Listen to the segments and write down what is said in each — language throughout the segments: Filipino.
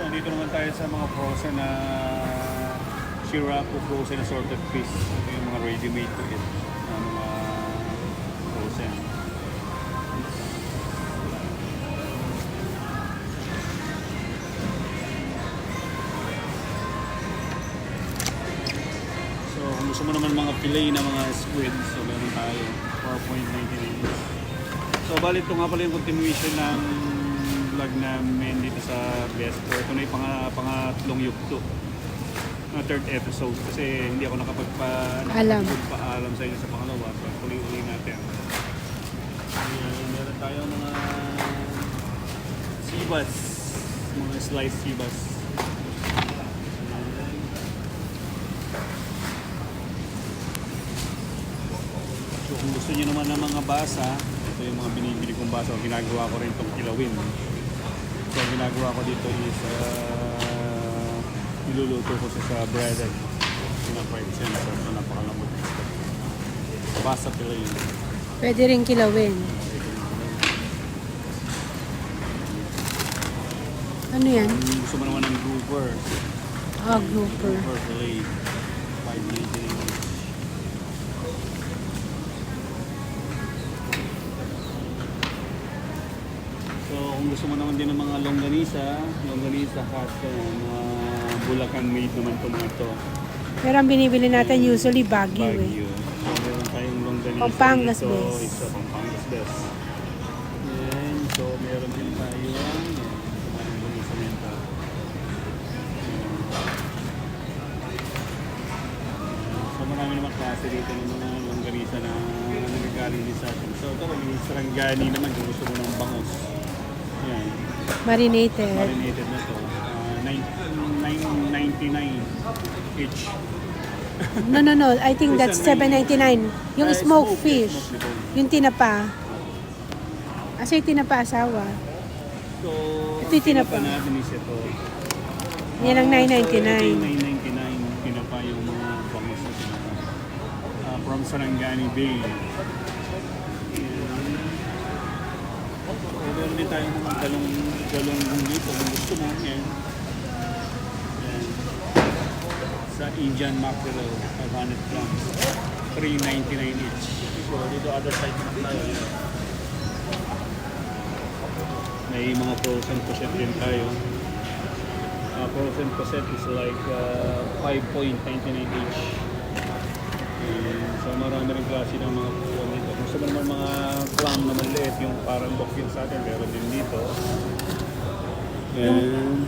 So, dito naman tayo sa mga frozen na Shiraku frozen assorted fish. Ito yung mga ready-made to eat na mga frozen. So, kung gusto mo naman mga fillet na mga squid, so meron tayo 4.99. So, bali ito nga pala yung continuation ng vlog namin dito sa Besto. Ito na yung pangatlong yugto na third episode kasi hindi ako nakapagpaalam sa inyo sa pangalawa. So, tuloy-uloy natin. Meron tayo mga sibas, mga sliced sibas. So, kung gusto niyo naman ng mga basa, ito yung mga binibili kong basa. Ginagawa ko rin itong kilawin. So, ginagawa ko dito is niluluto ko sa breaded. Pina-fried siya. So, napakalambot. Basa pila yun. Pwede rin kilawin. Ano yan? Gusto mo naman ng grouper. Grouper. Grouper fillet. 5.99. So, kung gusto mo naman din ng mga longganisa hot, mga Bulacan made naman ito mga ito. Pero ang binibili natin usually Baguio eh. So, meron tayong longganisa Pampangas dito. best. Ito, Pampangas best. Yan. So, meron din tayo longganisa nito. So, marami naman klase dito ng mga longganisa na nagagaling din sa atin. So, ito, yung sarangani naman kung gusto mo ng bangus. Yan. Marinated. Marinated na to. 9.99 each. No. I think that's 7.99. Yung smoked fish. Yung tinapa. Kasi tinapa asawa. So, Ito yung tinapa. natin is ito. Yan ang 9.99. So, ito yung 9.99. Tinapa yung mga bangus na tinapa. From Sarangani Bay. Meron din tayong mga galong dito kung gusto mo. Yan. Sa Indian mackerel, 500 grams. 3.99 each. So, dito other side naman tayo. May mga frozen posset din tayo. Frozen posset is like 5.99 each. So marami rin klase ng mga frozen dito. Kung gusto mo naman mga clam na maliit, yung parang bokyin sa atin, meron din dito.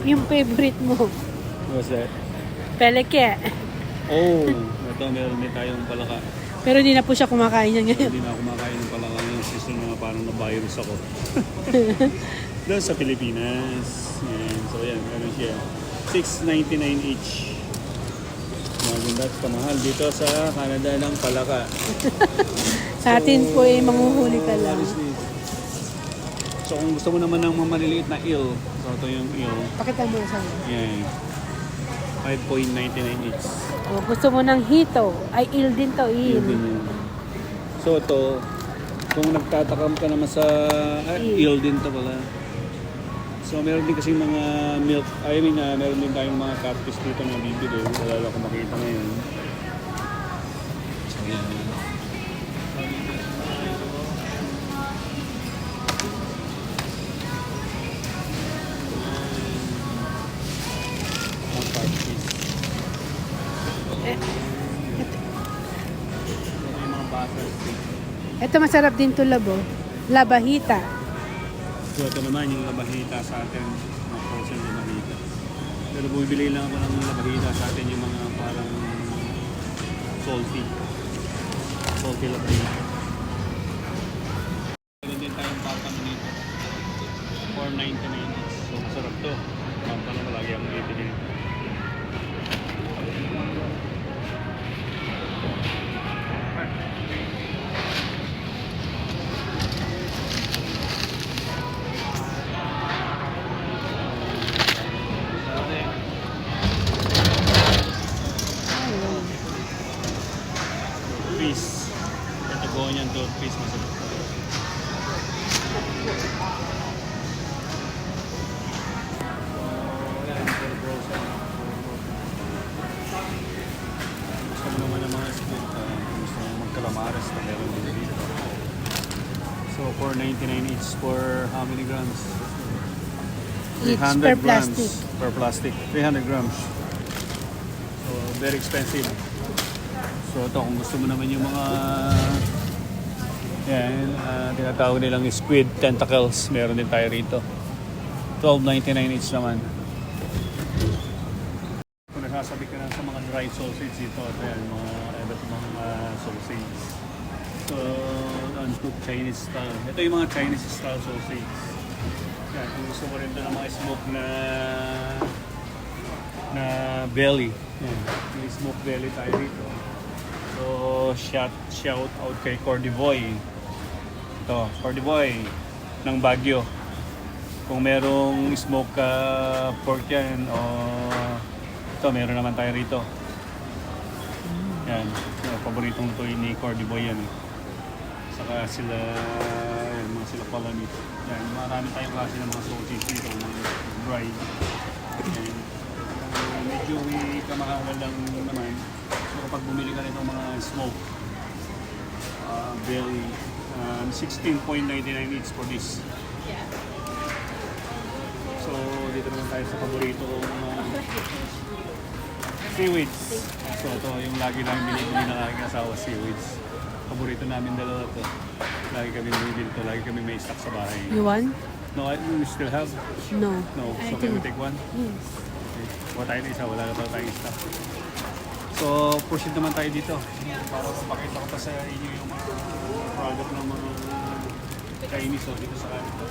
Yung favorite mo. What's that? Peleke. Oh, ito meron din tayong palaka. Pero di na po siya kumakain niya ngayon. Hindi na ako kumakain ng palaka ngayong season na parang na-virus ako. Doon sa Pilipinas. Yan. So yan, meron siya. 6.99 each. Maganda at kamahal dito sa Canada ng palaka. Sa atin po eh, manghuhuli ka lang. So kung gusto mo naman ng mga maliliit na eel, so ito yung eel. Pakita mo sa Yan. 5.99 each. gusto mo ng hito. Ay, il din to, il. Eel din yun. So ito, kung nagtatakam ka naman sa eel din to pala. So meron din kasi mga milk, meron din tayong mga catfish dito na bibili. Wala ko makita ngayon. So yan. Ito masarap din to labo. Labahita. So ito naman yung labahita sa atin, mga frozen labahita. Pero bumibili lang ako ng labahita sa atin yung mga parang salty labahita. Meron din tayong pampano nito, 4.99 each. So masarap to. Pampano malagi akong bibili. Toothpaste. Patagonia toothpaste masarap. 499 each for how many grams? Each 300 per grams plastic. per plastic. 300 grams. So, very expensive. So, ito, kung gusto mo naman yung mga yan, tinatawag nilang squid tentacles, meron din tayo rito. 12.99 each naman. Kung nagsasabi ka na sa mga dried sausage dito, ito yan, mga iba't mga sausage. So, uncooked Chinese style. Ito yung mga Chinese style sausage. Yan, kung gusto mo rin ito ng mga smoke na belly. Yan, may smoke belly tayo dito. So, shout out kay Cordy Boy. Ito, Cordy Boy ng Baguio. Kung merong smoke pork yan o ito, meron naman tayo rito. Yan, paboritong lutuin ni Cordy Boy yan. Saka sila, yan, mga sila pala nito. Yan, marami tayong klase ng mga sausage dito, mga dried. Yan. Medyo may kamahalan lang naman. So kapag bumili ka nito mga smoke, belly, 16.99 each for this. So dito naman tayo sa paborito kong seaweeds. So ito yung lagi namin binibili ng aking asawa, seaweeds. Paborito namin dalawa to. Lagi kami binibili to, lagi kami may stock sa bahay. You want? No, we still have? No. No, so can we take one? Yes. Okay. Kuha tayo na isa, wala na pa tayong stock. So, proceed naman tayo dito para pakita ko pa sa inyo yung mga product ng mga Chinese dito sa kanito.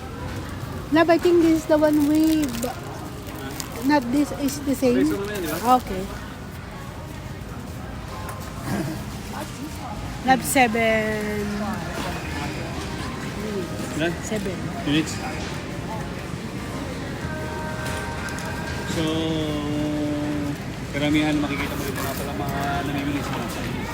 Love, I think this is the one we... Not this is the same? Peso naman yan, di ba? Okay. Love 7. Ilan? 7. Minutes. So, karamihan makikita mo dito nga pala mga namimili sa mga Chinese.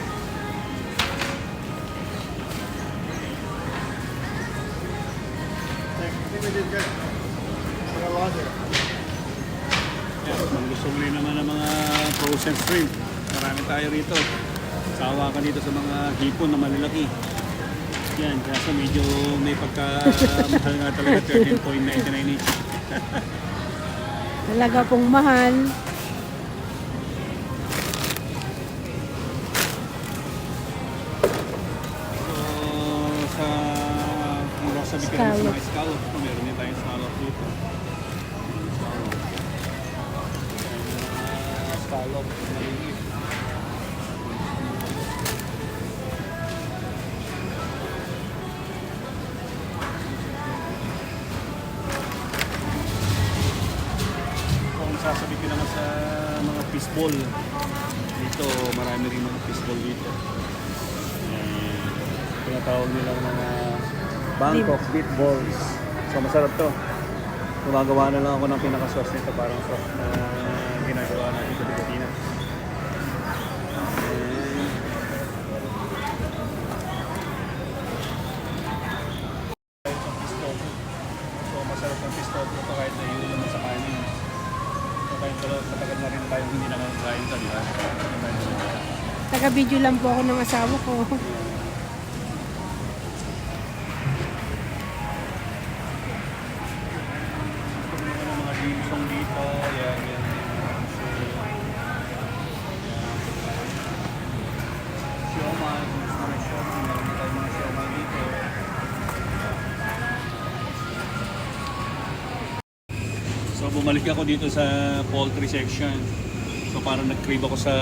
Yan, kung gusto mo rin naman ng mga frozen shrimp, marami tayo rito. Sawa ka dito sa mga hipon na malalaki. Yan, kaso medyo may pagka-mahal nga talaga, 13.99 each. Talaga pong mahal. So, kung sabi ka rin sa mga scallop, meron din tayong scallop dito. Scallop, maliit. Kung sasabi ko naman sa mga fishball, dito marami rin mga fishball dito. Tinatawag nilang mga Bangkok meatballs. So masarap to. Gumagawa na lang ako ng pinaka-sauce nito, parang sauce na ginagawa natin sa Pilipinas. So masarap ang pistol ito kahit na yun naman sa kanin. So kahit matagal na rin tayo hindi nakakain ito, di ba? Taga-video lang po ako ng asawa ko. Dimsum dito, yan. Siomai, gusto na siomai, meron tayo mga siomai dito. So bumalik ako dito sa poultry section. So parang nag-crave ako sa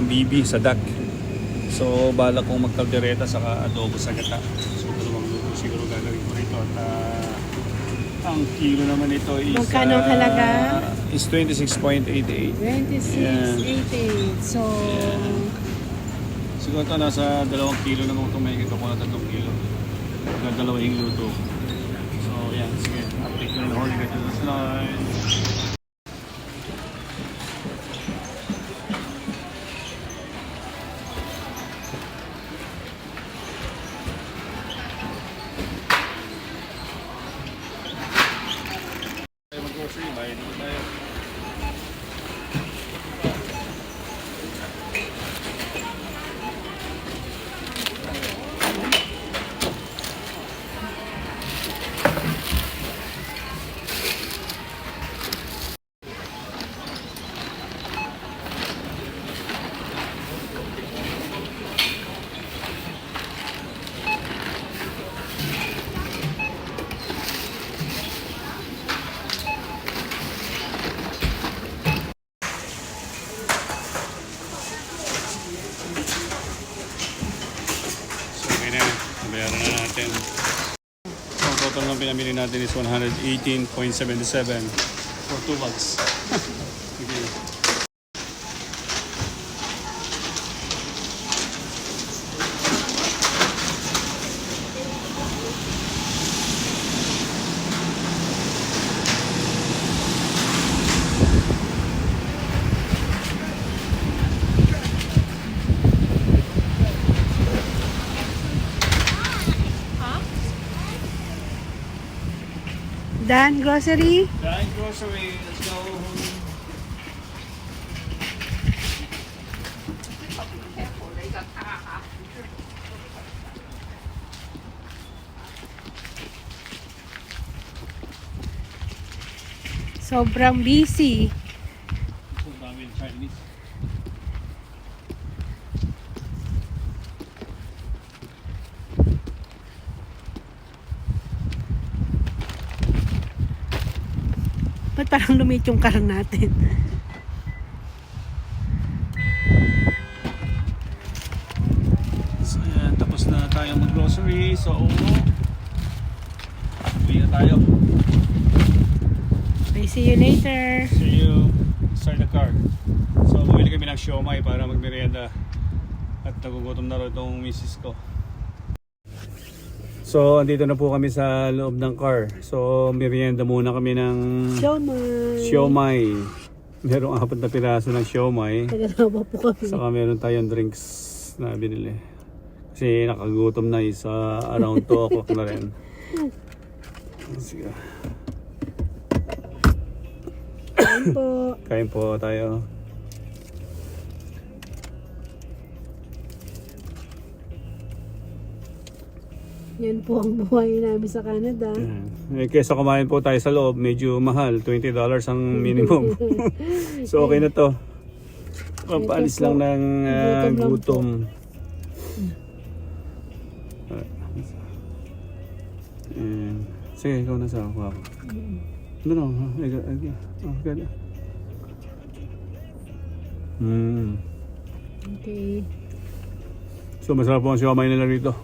bibi, sa duck. So balak kong magkaldereta saka adobo sa gata. So dalawang luto siguro gagawin ko rito at ang kilo naman ito is Magkano ang halaga? Is 26.88. 26.88. So, siguro ito nasa 2 kilo na kung tumahigit ako na 3 kilo. Dalawang luto. So yan, sige. Update ko na huli ka dito sa lunch. Mag-grocery, bayad dito tayo. pinamili natin is 118.77 for 2 bags. Okay. Dan, grocery. Dahil grocery, let's go. Sobrang busy. Ang dami ng Chinese. Ba't parang lumit yung car natin? So yan, tapos na tayo mag-grocery. So, uwi na tayo. Okay, see you later. See you inside the car. So, bumili kami ng siomai para magmerienda. At nagugutom na rin itong misis ko. So, andito na po kami sa loob ng car. So, merienda muna kami ng siomai. Merong 4 na piraso ng siomai. Tagalawa po kami. Saka meron tayong drinks na binili. Kasi nakagutom na isa around 2 o'clock na rin. Sige. Kain po. Kain po tayo. Yan po ang buhay namin sa Canada. Eh, kesa kumain po tayo sa loob, medyo mahal. $20 ang minimum. So okay na to. Pampaalis lang ng gutom. Sige, ikaw na sa ako. No, no. Okay. Okay. So masarap po ang siomai nila rito.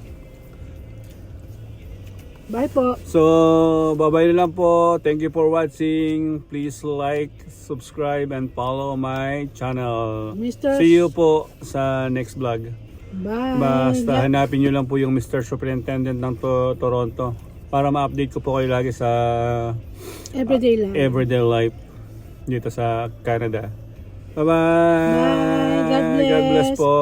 Bye po. So, bye-bye na lang po. Thank you for watching. Please like, subscribe, and follow my channel. Mr. See you po sa next vlog. Bye. Basta hanapin nyo lang po yung Mr. Superintendent ng Toronto para ma-update ko po kayo lagi sa Everyday life. everyday life dito sa Canada. Bye-bye! Bye. God bless. God bless po!